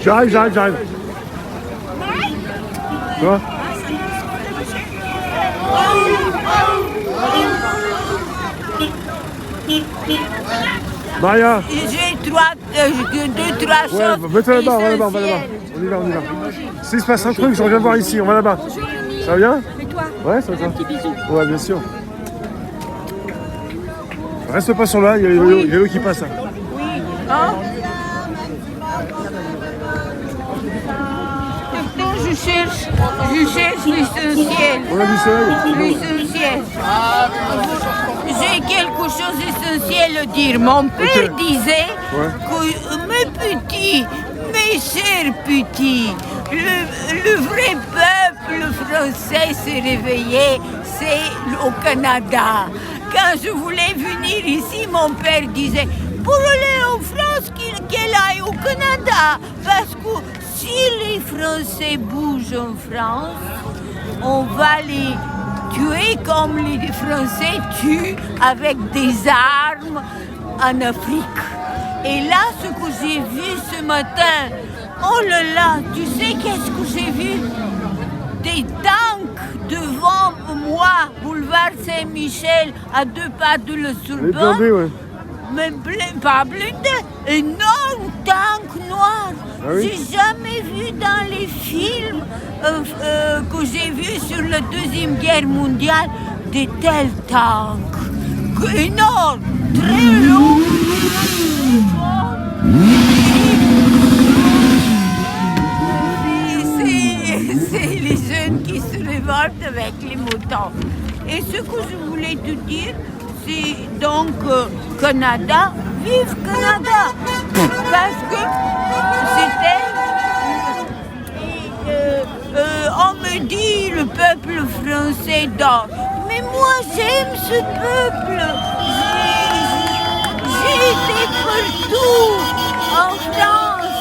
J'arrive. Quoi? Maria. J'ai deux, trois choses. Mets-toi là-bas, on va là-bas. On y va. S'il se passe un truc, je reviens voir ici, on va là-bas. Ça va bien? Et toi? Ouais, ça va bien. Un petit bisou. Ouais, bien sûr. Reste pas sur là, il y a l'eau qui passe. Oui. Hein? Je cherche l'essentiel. On a du soleil? L'essentiel. J'ai quelque chose d'essentiel à dire. Mon père disait que mes chers petits, le vrai peuple français s'est réveillé, c'est au Canada. Quand je voulais venir ici, mon père disait pour aller en France, qu'elle aille au Canada. Parce que si les Français bougent en France, on va les tuer comme les Français tuent avec des armes en Afrique. Et là, ce que j'ai vu ce matin, oh là là, tu sais qu'est-ce que j'ai vu? Des tanks devant moi, boulevard Saint-Michel, à 2 pas de le Sorbonne. Ouais. Mais pas blindé, énorme tank noir. Ah oui? J'ai jamais vu dans les films que j'ai vus sur la Deuxième Guerre mondiale de tels tanks. Énormes, très longs. C'est les jeunes qui se révoltent avec les moutons. Et ce que je voulais te dire, c'est donc Canada, vive Canada! Parce que c'était... on me dit le peuple français dort. Mais moi j'aime ce peuple. J'ai été partout en France.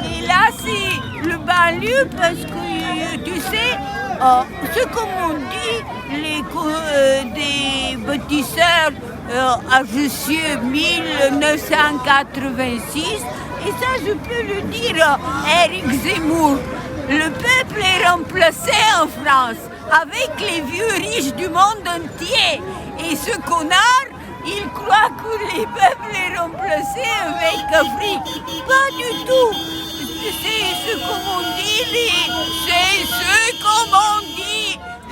Et là c'est le banlieue parce que tu sais, ce qu'on dit des bâtisseurs à Jussieu 1986, et ça je peux le dire à Éric Zemmour, le peuple est remplacé en France avec les vieux riches du monde entier. Et ce connard, il croit que les peuples est remplacé avec l'Afrique. Pas du tout. C'est ce qu'on dit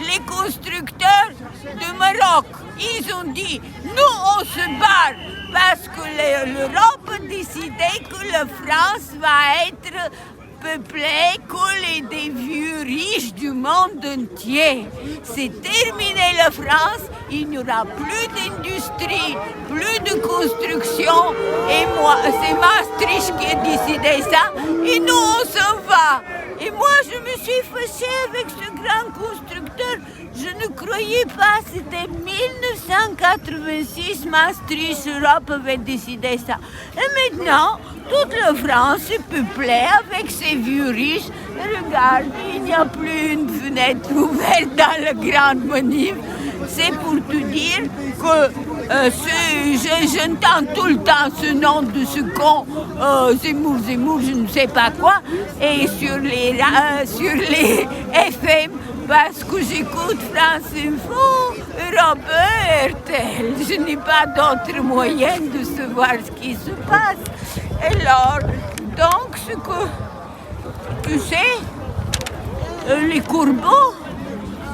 les constructeurs de Maroc. Ils ont dit, nous on se barre parce que l'Europe a décidé que la France va être peuplée que des vieux riches du monde entier. C'est terminé la France, il n'y aura plus d'industrie, plus de construction. Et moi, c'est Maastricht qui a décidé ça. Et nous, on s'en va. Et moi, je me suis fâchée avec ce grand constructeur. Je ne croyais pas, c'était 1986, Maastricht, l'Europe avait décidé ça. Et maintenant, toute la France est peuplée avec ces vieux riches. Regarde, il n'y a plus une fenêtre ouverte dans la grande manif. C'est pour te dire que j'entends tout le temps ce nom de ce con, Zemmour, je ne sais pas quoi, et sur les FM, parce que j'écoute France Info, Europe 1, RTL. Je n'ai pas d'autre moyen de savoir ce qui se passe. Alors, donc, ce que tu sais, les corbeaux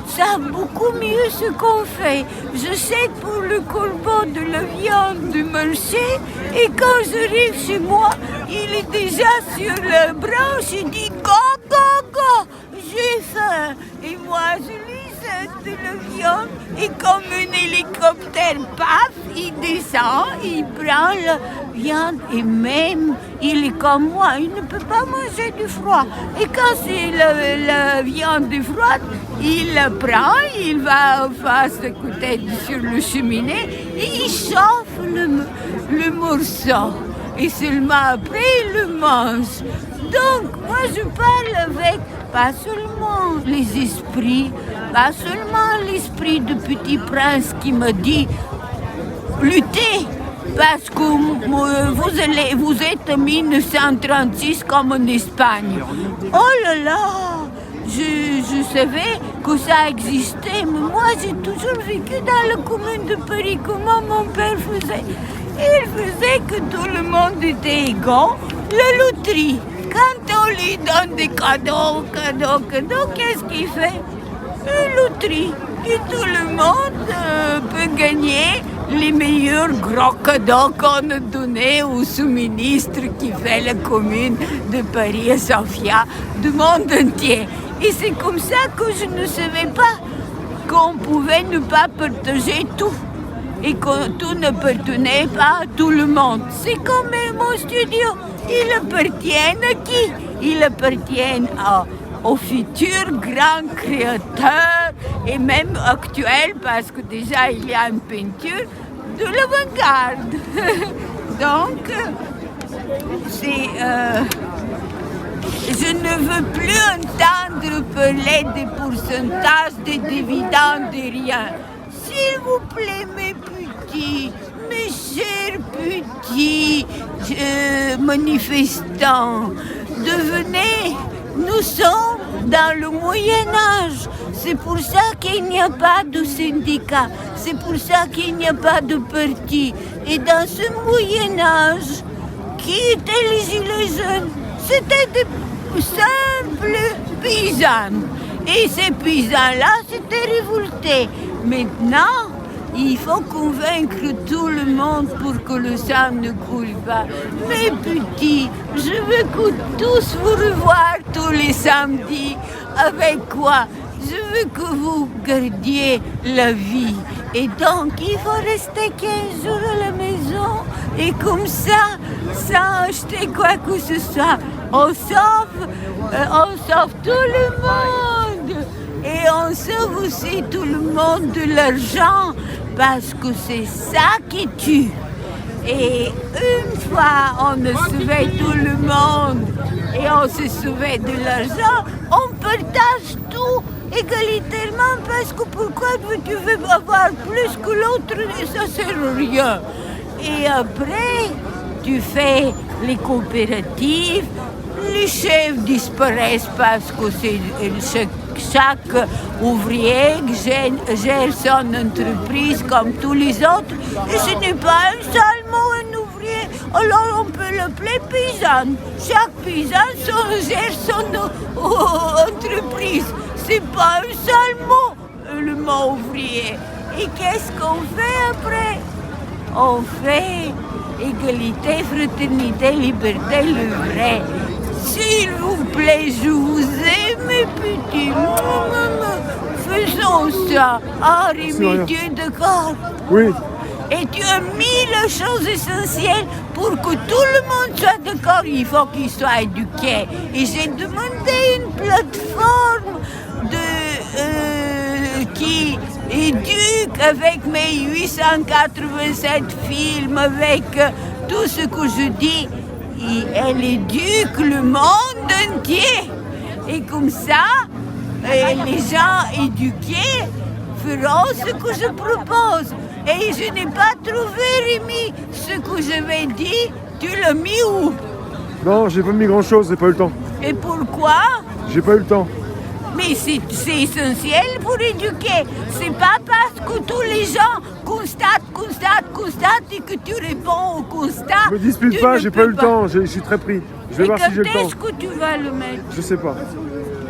savent beaucoup mieux ce qu'on fait. Je sais que pour le corbeau de la viande du marché, et quand j'arrive chez moi, il est déjà sur la branche, il dit « Go, go, go, j'ai faim !» Et moi, je lui jette de la viande, et comme un hélicoptère, paf, il descend, il prend la viande, et même, il est comme moi, il ne peut pas manger du froid. Et quand c'est la viande froide, il la prend, il va en face à côté sur le cheminée, et il chauffe le morceau. Et seulement après, il le mange. Donc, moi, je parle avec pas seulement les esprits, pas seulement l'esprit de Petit Prince qui me dit lutter parce que vous êtes en 1936 comme en Espagne. Oh là là, je savais que ça existait, mais moi j'ai toujours vécu dans la commune de Paris. Comment mon père faisait? Il faisait que tout le monde était égal. La loterie, quand on lui donne des cadeaux, qu'est-ce qu'il fait? Une loterie. Et tout le monde peut gagner les meilleurs gros cadeaux qu'on a donnés au sous-ministre qui fait la commune de Paris et Sofia, du monde entier. Et c'est comme ça que je ne savais pas qu'on pouvait ne pas partager tout et que tout n'appartenait pas à tout le monde. C'est comme mon studio. Il appartient à qui? Il appartient aux futurs grands créateurs et même actuels, parce que déjà il y a une peinture de l'avant-garde. Donc, je ne veux plus entendre parler des pourcentages, des dividendes, de rien. S'il vous plaît, mes petits, mes chers petits manifestants, devenez, nous sommes dans le Moyen-Âge. C'est pour ça qu'il n'y a pas de syndicat. C'est pour ça qu'il n'y a pas de parti. Et dans ce Moyen-Âge, qui étaient les Gilets jaunes? C'était des simples paysans. Et ces paysans-là s'étaient révoltés. Maintenant, il faut convaincre tout le monde pour que le sang ne coule pas. Mes petits, je veux que tous vous revoir tous les samedis. Avec quoi? Je veux que vous gardiez la vie. Et donc, il faut rester 15 jours à la maison. Et comme ça, sans acheter quoi que ce soit, on sauve tout le monde. Et on sauve aussi tout le monde de l'argent, parce que c'est ça qui tue. Et une fois on a sauvé tout le monde et on se sauvé de l'argent, on partage tout égalitairement, parce que pourquoi tu veux avoir plus que l'autre? Ça sert à rien. Et après, tu fais les coopératives, les chefs disparaissent parce que chaque ouvrier gère son entreprise comme tous les autres. Et ce n'est pas seulement un ouvrier, alors on peut l'appeler paysan. Chaque paysan gère son entreprise. C'est pas un seul mot, le mot ouvrier. Et qu'est-ce qu'on fait après? On fait égalité, fraternité, liberté, le vrai. S'il vous plaît, je vous aime, mes petits. Faisons ça. Ah, Rémi, tu es d'accord? Oui. Et tu as mis la chose essentielle pour que tout le monde soit d'accord. Il faut qu'il soit éduqué. Et j'ai demandé une plateforme qui éduque avec mes 887 films, avec tout ce que je dis. Et elle éduque le monde entier. Et comme ça, les gens éduqués feront ce que je propose. Et je n'ai pas trouvé, Rémi, ce que j'avais dit. Tu l'as mis où? Non, j'ai pas mis grand-chose, j'ai pas eu le temps. Et pourquoi? J'ai pas eu le temps. Mais c'est essentiel pour éduquer. C'est pas parce que tous les gens constatent et que tu réponds au constat. Ne me dispute pas, j'ai pas eu le temps, je suis très pris. Je vais voir si j'ai le temps. Quand est-ce que tu vas le mettre? Je sais pas.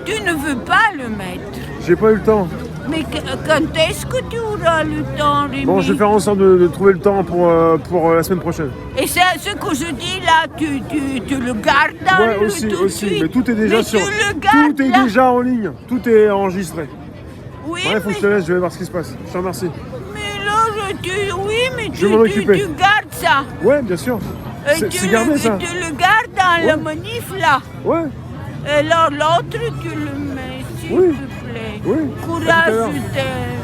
Tu ne veux pas le mettre. J'ai pas eu le temps. Mais quand est-ce que tu auras le temps, Rémi? Bon, je vais faire en sorte de trouver le temps pour la semaine prochaine. Et ça, ce que je dis là, tu le gardes dans Ouais, le aussi, tout de aussi. suite. Mais tout est déjà Mais sur. tu le gardes Tout est là. déjà en ligne. Tout est enregistré. Oui, Ouais, faut que je te laisse, je vais voir ce qui se passe. Je te remercie. mais là, mais Je vais m'en occuper. tu gardes ça. Ouais, bien sûr. Et C'est gardé ça. tu le gardes dans la Ouais. manif là. Ouais. Alors l'autre, tu le mets, s'il Oui. te plaît. Oui. À tout à l'heure. Courage, je t'aime.